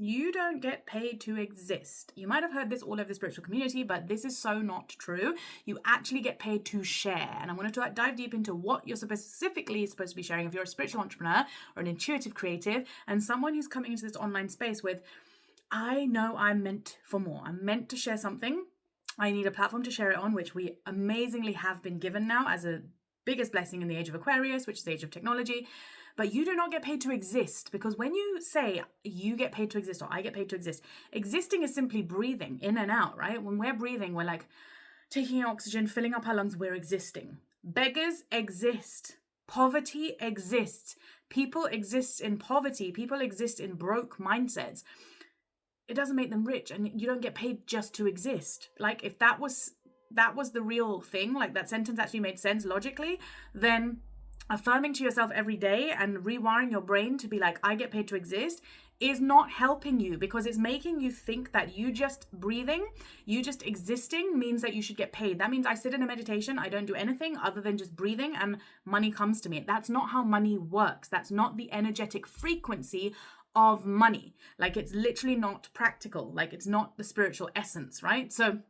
You don't get paid to exist. You might have heard this all over the spiritual community, but this is so not true. You actually get paid to share. And I want to dive deep into what you're specifically supposed to be sharing if you're a spiritual entrepreneur or an intuitive creative and someone who's coming into this online space with, I know I'm meant for more. I'm meant to share something. I need a platform to share it on, which we amazingly have been given now as a biggest blessing in the age of Aquarius, which is the age of technology. But you do not get paid to exist, because when you say you get paid to exist or I get paid to exist, existing is simply breathing in and out, right? When we're breathing, we're like taking oxygen, filling up our lungs, we're existing. Beggars exist. Poverty exists. People exist in poverty. People exist in broke mindsets. It doesn't make them rich, and you don't get paid just to exist. Like, if that was the real thing, like that sentence actually made sense logically, then affirming to yourself every day and rewiring your brain to be like, I get paid to exist, is not helping you, because it's making you think that you just breathing, you just existing means that you should get paid. That means I sit in a meditation, I don't do anything other than just breathing and money comes to me. That's not how money works. That's not the energetic frequency of money. Like, it's literally not practical. Like, it's not the spiritual essence, right? So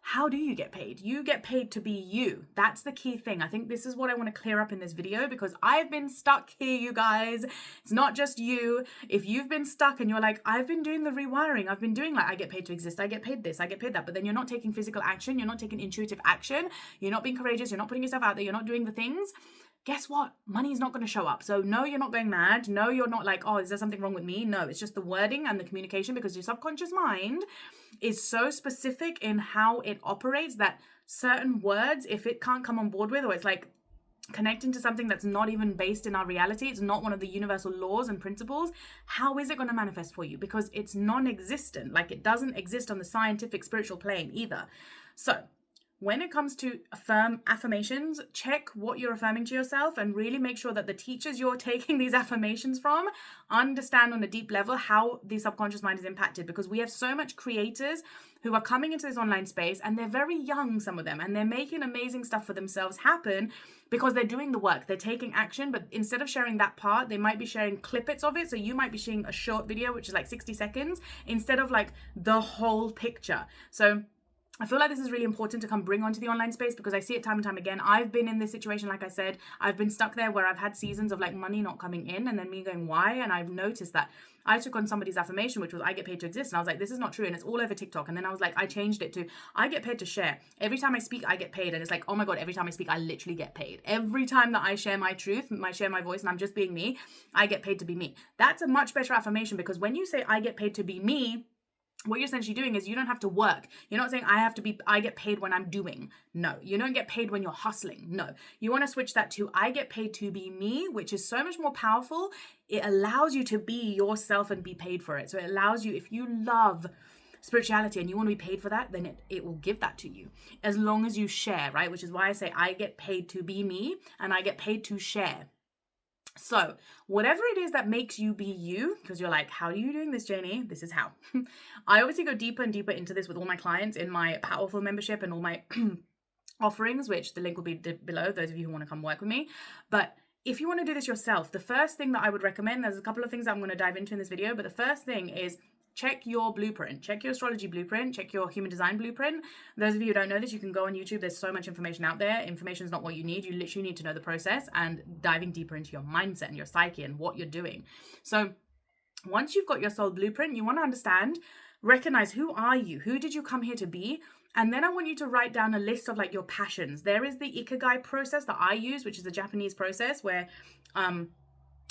how do you get paid? You get paid to be you. That's the key thing. I think this is what I want to clear up in this video, because I've been stuck here, you guys. It's not just you. If you've been stuck and you're like, I've been doing the rewiring, I've been doing like, I get paid to exist, I get paid this, I get paid that, but then you're not taking physical action, you're not taking intuitive action, you're not being courageous, you're not putting yourself out there, you're not doing the things, guess what? Money is not going to show up. So no, you're not going mad. No, you're not like, oh, is there something wrong with me? No, it's just the wording and the communication, because your subconscious mind is so specific in how it operates that certain words, if it can't come on board with, or it's like connecting to something that's not even based in our reality, it's not one of the universal laws and principles, how is it going to manifest for you? Because it's non-existent. Like, it doesn't exist on the scientific spiritual plane either. So when it comes to affirmations, check what you're affirming to yourself and really make sure that the teachers you're taking these affirmations from understand on a deep level how the subconscious mind is impacted, because we have so much creators who are coming into this online space and they're very young, some of them, and they're making amazing stuff for themselves happen because they're doing the work, they're taking action. But instead of sharing that part, they might be sharing clippets of it. So you might be sharing a short video, which is like 60 seconds, instead of like the whole picture. So I feel like this is really important to come bring onto the online space, because I see it time and time again. I've been in this situation, like I said, I've been stuck there where I've had seasons of like money not coming in and then me going, why? And I've noticed that I took on somebody's affirmation, which was, I get paid to exist. And I was like, this is not true. And it's all over TikTok. And then I was like, I changed it to, I get paid to share. Every time I speak, I get paid. And it's like, oh my God, every time I speak, I literally get paid. Every time that I share my truth, I share my voice and I'm just being me, I get paid to be me. That's a much better affirmation, because when you say I get paid to be me, what you're essentially doing is you don't have to work. You're not saying I get paid when I'm doing. No, you don't get paid when you're hustling. No, you want to switch that to I get paid to be me, which is so much more powerful. It allows you to be yourself and be paid for it. So it allows you, if you love spirituality and you want to be paid for that, then it will give that to you, as long as you share, right? Which is why I say I get paid to be me and I get paid to share. So whatever it is that makes you be you, because you're like, how are you doing this, Janie? This is how. I obviously go deeper and deeper into this with all my clients in my powerful membership and all my offerings, which the link will be below, those of you who want to come work with me. But if you want to do this yourself, the first thing that I would recommend, there's a couple of things that I'm going to dive into in this video, but the first thing is check your blueprint, check your astrology blueprint, check your human design blueprint. Those of you who don't know this, you can go on YouTube. There's so much information out there. Information is not what you need. You literally need to know the process and diving deeper into your mindset and your psyche and what you're doing. So once you've got your soul blueprint, you want to understand, recognize, who are you? Who did you come here to be? And then I want you to write down a list of like your passions. There is the Ikigai process that I use, which is a Japanese process where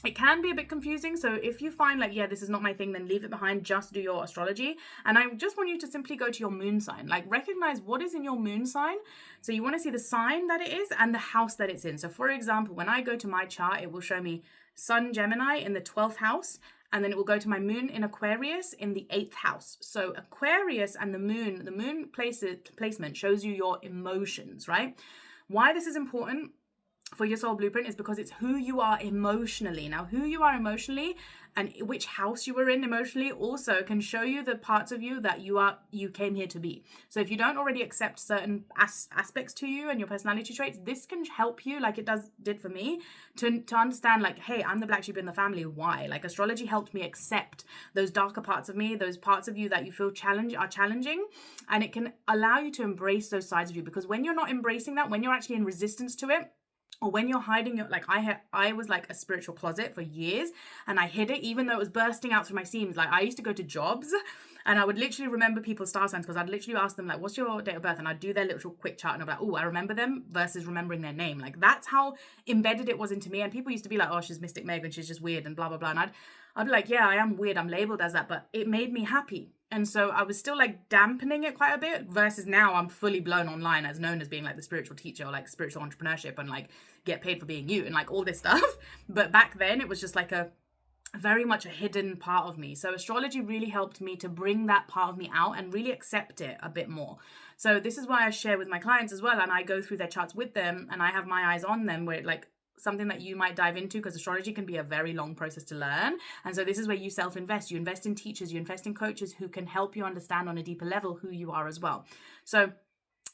it can be a bit confusing. So if you find like, yeah, this is not my thing, then leave it behind, just do your astrology. And I just want you to simply go to your moon sign, like recognize what is in your moon sign. So you want to see the sign that it is and the house that it's in. So for example, when I go to my chart, it will show me Sun Gemini in the 12th house, and then it will go to my moon in Aquarius in the 8th house. So Aquarius and the moon placement shows you your emotions, right? Why this is important for your soul blueprint is because it's who you are emotionally. Now, who you are emotionally and which house you were in emotionally also can show you the parts of you that you came here to be. So if you don't already accept certain aspects to you and your personality traits, this can help you, like it did for me, to understand, like, hey, I'm the black sheep in the family. Why? Like, astrology helped me accept those darker parts of me, those parts of you that you feel are challenging, and it can allow you to embrace those sides of you. Because when you're not embracing that, when you're actually in resistance to it, or when you're hiding your, like I was like a spiritual closet for years, and I hid it even though it was bursting out through my seams. Like, I used to go to jobs and I would literally remember people's star signs, because I'd literally ask them, like, what's your date of birth? And I'd do their little quick chart and I'd be like, oh, I remember them, versus remembering their name. Like, that's how embedded it was into me. And people used to be like, oh, she's Mystic Meg and she's just weird and blah blah blah. And I'd be like, yeah, I am weird, I'm labeled as that, but it made me happy. And so I was still like dampening it quite a bit, versus now I'm fully blown online as known as being like the spiritual teacher, or like spiritual entrepreneurship, and like get paid for being you and like all this stuff. But back then it was just like a very much a hidden part of me. So astrology really helped me to bring that part of me out and really accept it a bit more. So this is why I share with my clients as well, and I go through their charts with them, and I have my eyes on them, where like something that you might dive into, because astrology can be a very long process to learn. And so this is where you self-invest. You invest in teachers, you invest in coaches who can help you understand on a deeper level who you are as well. So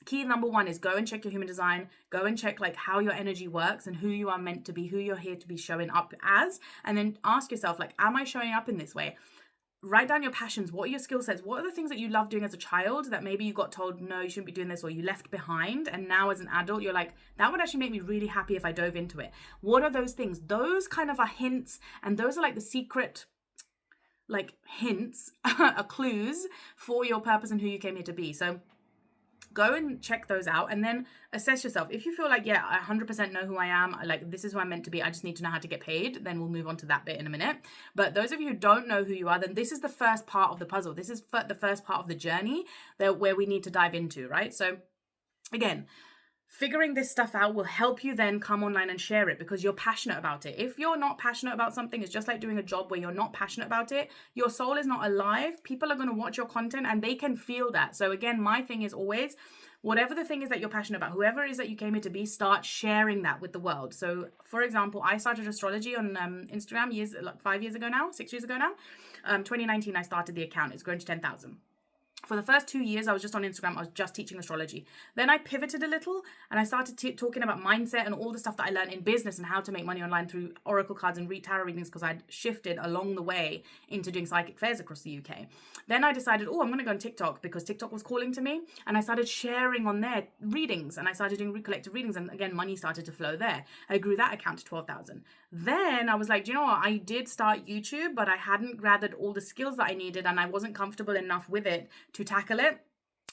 key number one is go and check your human design, go and check like how your energy works and who you are meant to be, who you're here to be showing up as, and then ask yourself, like, am I showing up in this way? Write down your passions. What are your skill sets? What are the things that you love doing as a child that maybe you got told, no, you shouldn't be doing this, or you left behind, and now as an adult, you're like, that would actually make me really happy if I dove into it. What are those things? Those kind of are hints, and those are like the secret, like hints, are clues for your purpose and who you came here to be. So go and check those out, and then assess yourself. If you feel like, yeah, I 100% know who I am, like this is who I'm meant to be, I just need to know how to get paid, then we'll move on to that bit in a minute. But those of you who don't know who you are, then this is the first part of the puzzle. This is the first part of the journey where we need to dive into, right? So again, figuring this stuff out will help you then come online and share it, because you're passionate about it. If you're not passionate about something, it's just like doing a job where you're not passionate about it. Your soul is not alive. People are going to watch your content and they can feel that. So again, my thing is always, whatever the thing is that you're passionate about, whoever it is that you came here to be, start sharing that with the world. So for example, I started astrology on Instagram 6 years ago now. 2019, I started the account. It's grown to 10,000. For the first 2 years, I was just on Instagram. I was just teaching astrology. Then I pivoted a little and I started talking about mindset and all the stuff that I learned in business and how to make money online through oracle cards and tarot readings, because I'd shifted along the way into doing psychic fairs across the UK. Then I decided, I'm going to go on TikTok, because TikTok was calling to me, and I started sharing on their readings, and I started doing collective readings, and again, money started to flow there. I grew that account to 12,000. Then I was like, do you know what? I did start YouTube, but I hadn't gathered all the skills that I needed, and I wasn't comfortable enough with it to tackle it.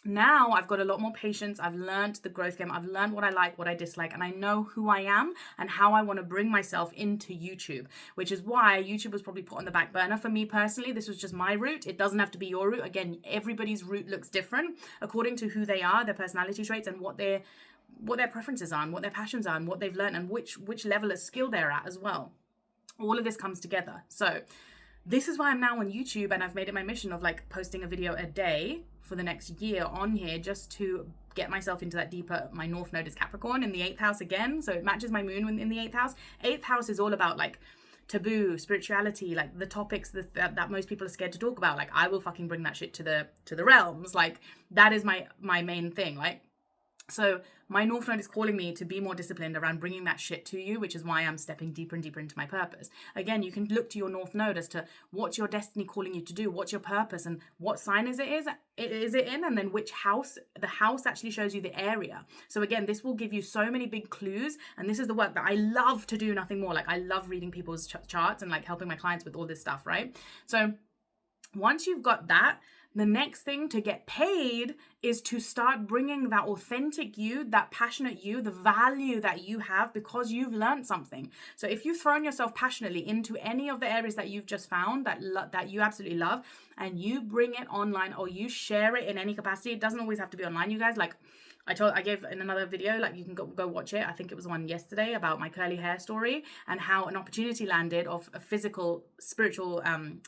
Now I've got a lot more patience. I've learned the growth game. I've learned what I like, what I dislike, and I know who I am and how I want to bring myself into YouTube, which is why YouTube was probably put on the back burner for me personally. This was just my route. It doesn't have to be your route. Again, everybody's route looks different according to who they are, their personality traits, and what their preferences are, and what their passions are, and what they've learned, and which level of skill they're at as well. All of this comes together. So this is why I'm now on YouTube, and I've made it my mission of like posting a video a day for the next year on here, just to get myself into that deeper. My North Node is Capricorn in the 8th house again, so it matches my moon in the 8th house. 8th house is all about like taboo, spirituality, like the topics that most people are scared to talk about. Like, I will fucking bring that shit to the realms. Like, that is my main thing, like. So my North Node is calling me to be more disciplined around bringing that shit to you, which is why I'm stepping deeper and deeper into my purpose. Again, you can look to your North Node as to what's your destiny calling you to do, what's your purpose, and what sign is it in, and then which house. The house actually shows you the area. So again, this will give you so many big clues, and this is the work that I love to do, nothing more. Like, I love reading people's charts and like helping my clients with all this stuff, right? So once you've got that, the next thing to get paid is to start bringing that authentic you, that passionate you, the value that you have because you've learned something. So if you've thrown yourself passionately into any of the areas that you've just found that you absolutely love, and you bring it online or you share it in any capacity, it doesn't always have to be online, you guys. Like I gave in another video, like you can go watch it. I think it was one yesterday about my curly hair story and how an opportunity landed of a physical spiritual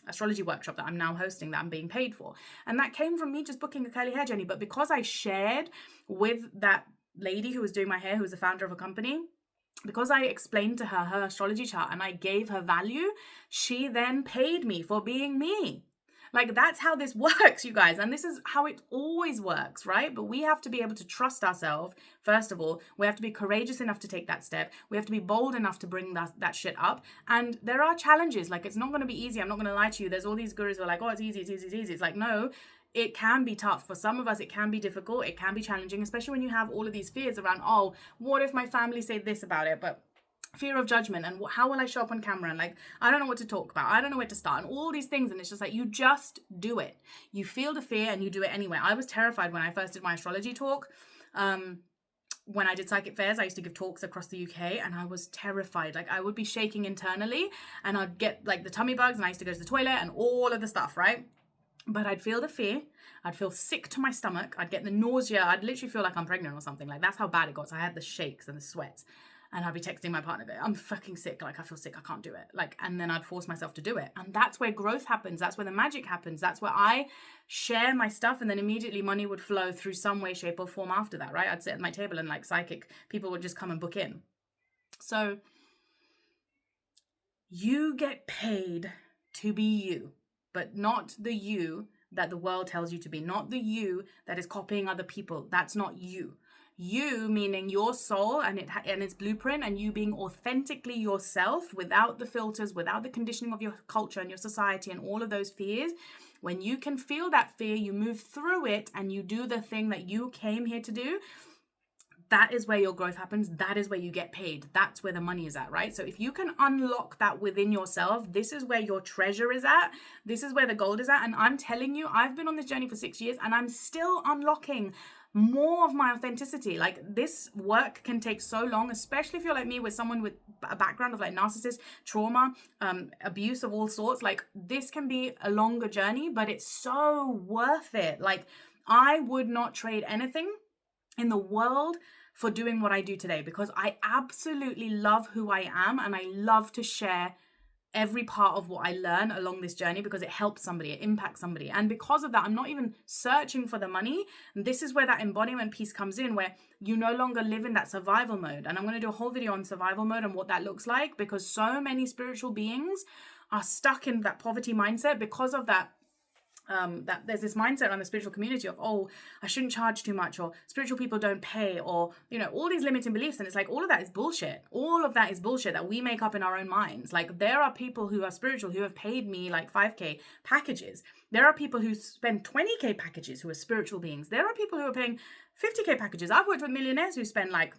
astrology workshop that I'm now hosting, that I'm being paid for. And that came from me just booking a curly hair journey. But because I shared with that lady who was doing my hair, who was the founder of a company, because I explained to her astrology chart and I gave her value, she then paid me for being me. Like, that's how this works, you guys. And this is how it always works, right? But we have to be able to trust ourselves. First of all, we have to be courageous enough to take that step. We have to be bold enough to bring that shit up. And there are challenges. Like, it's not going to be easy. I'm not going to lie to you. There's all these gurus who are like, oh, it's easy, it's easy, it's easy. It's like, no, it can be tough. For some of us, it can be difficult. It can be challenging, especially when you have all of these fears around, oh, what if my family say this about it? But fear of judgment, and how will I show up on camera, and like, I don't know what to talk about, I don't know where to start, and all these things. And it's just like, you just do it. You feel the fear and you do it anyway. I was terrified when I first did my astrology talk. When I did psychic fairs, I used to give talks across the UK, and I was terrified. Like, I would be shaking internally, and I'd get like the tummy bugs, and I used to go to the toilet and all of the stuff, right? But I'd feel the fear. I'd feel sick to my stomach. I'd get the nausea. I'd literally feel like I'm pregnant or something. Like, that's how bad it got. So I had the shakes and the sweats. And I'd be texting my partner going, I'm fucking sick. Like, I feel sick. I can't do it. Like, and then I'd force myself to do it. And that's where growth happens. That's where the magic happens. That's where I share my stuff. And then immediately money would flow through some way, shape or form after that, right? I'd sit at my table and like psychic people would just come and book in. So you get paid to be you, but not the you that the world tells you to be. Not the you that is copying other people. That's not you. You meaning your soul and its blueprint, and you being authentically yourself without the filters, without the conditioning of your culture and your society and all of those fears. When you can feel that fear, you move through it and you do the thing that you came here to do. That is where your growth happens. That is where you get paid. That's where the money is at, right? So if you can unlock that within yourself, this is where your treasure is at. This is where the gold is at. And I'm telling you, I've been on this journey for 6 years and I'm still unlocking more of my authenticity. Like, this work can take so long, especially if you're like me, with someone with a background of like narcissist trauma, abuse of all sorts. Like, this can be a longer journey, but it's so worth it. Like, I would not trade anything in the world for doing what I do today, because I absolutely love who I am and I love to share every part of what I learn along this journey, because it helps somebody, it impacts somebody. And because of that, I'm not even searching for the money. And this is where that embodiment piece comes in, where you no longer live in that survival mode. And I'm going to do a whole video on survival mode and what that looks like, because so many spiritual beings are stuck in that poverty mindset because of that. That there's this mindset around the spiritual community of, oh, I shouldn't charge too much, or spiritual people don't pay, or, you know, all these limiting beliefs. And it's like, all of that is bullshit. All of that is bullshit that we make up in our own minds. Like, there are people who are spiritual who have paid me like 5K packages. There are people who spend 20K packages who are spiritual beings. There are people who are paying 50K packages. I've worked with millionaires who spend like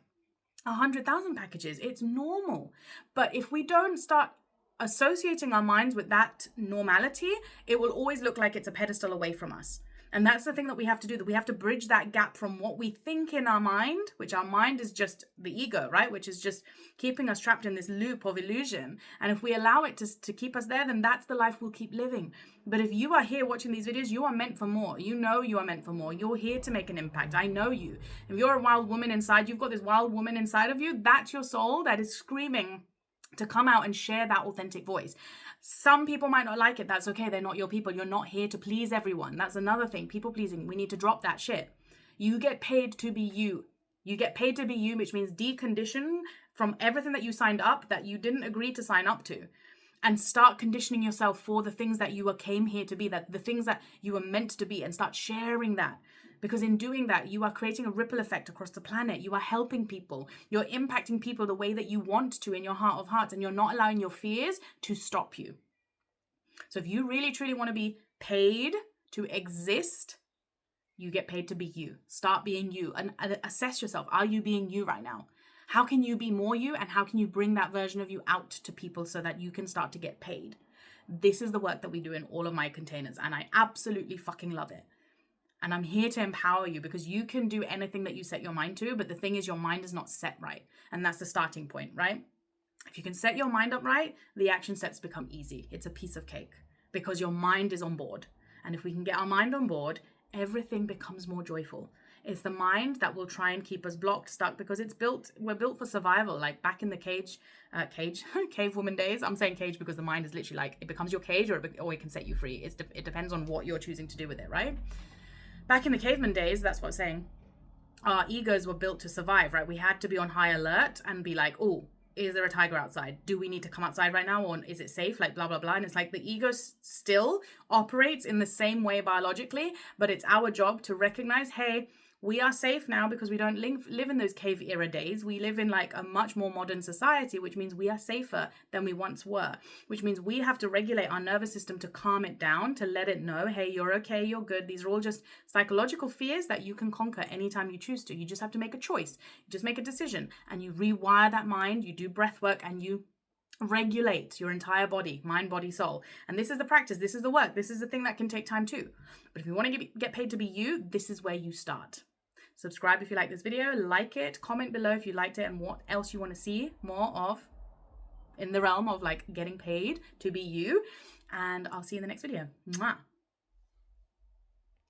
100,000 packages. It's normal. But if we don't start associating our minds with that normality, it will always look like it's a pedestal away from us. And that's the thing that we have to do, that we have to bridge that gap from what we think in our mind, which our mind is just the ego, right? Which is just keeping us trapped in this loop of illusion. And if we allow it to keep us there, then that's the life we'll keep living. But if you are here watching these videos, you are meant for more. You know you are meant for more. You're here to make an impact. I know you. If you're a wild woman inside, you've got this wild woman inside of you, that's your soul that is screaming to come out and share that authentic voice. Some people might not like it. That's okay. They're not your people. You're not here to please everyone. That's another thing. People pleasing. We need to drop that shit. You get paid to be you. You get paid to be you, which means decondition from everything that you signed up that you didn't agree to sign up to, and start conditioning yourself for the things that you came here to be, that the things that you were meant to be, and start sharing that. Because in doing that, you are creating a ripple effect across the planet. You are helping people. You're impacting people the way that you want to in your heart of hearts, and you're not allowing your fears to stop you. So if you really, truly want to be paid to exist, you get paid to be you. Start being you and assess yourself. Are you being you right now? How can you be more you, and how can you bring that version of you out to people so that you can start to get paid? This is the work that we do in all of my containers, and I absolutely fucking love it. And I'm here to empower you, because you can do anything that you set your mind to. But the thing is, your mind is not set right. And that's the starting point, right? If you can set your mind up right, the action steps become easy. It's a piece of cake because your mind is on board. And if we can get our mind on board, everything becomes more joyful. It's the mind that will try and keep us blocked, stuck, because we're built for survival. Like back in the cave woman days. I'm saying cage because the mind is literally like, it becomes your cage, or it can set you free. It depends on what you're choosing to do with it, right? Back in the caveman days, that's what I'm saying. our egos were built to survive, right? We had to be on high alert and be like, oh, is there a tiger outside? Do we need to come outside right now? Or is it safe? Like blah, blah, blah. And it's like the ego still operates in the same way biologically, but it's our job to recognize, hey, we are safe now because we don't live in those cave era days. We live in like a much more modern society, which means we are safer than we once were, which means we have to regulate our nervous system to calm it down, to let it know, hey, you're okay, you're good. These are all just psychological fears that you can conquer anytime you choose to. You just have to make a choice. You just make a decision and you rewire that mind. You do breath work and you regulate your entire body, mind, body, soul. And this is the practice. This is the work. This is the thing that can take time too. But if you want to get paid to be you, this is where you start. Subscribe if you like this video, like it, comment below if you liked it and what else you want to see more of in the realm of like getting paid to be you. And I'll see you in the next video. Mwah.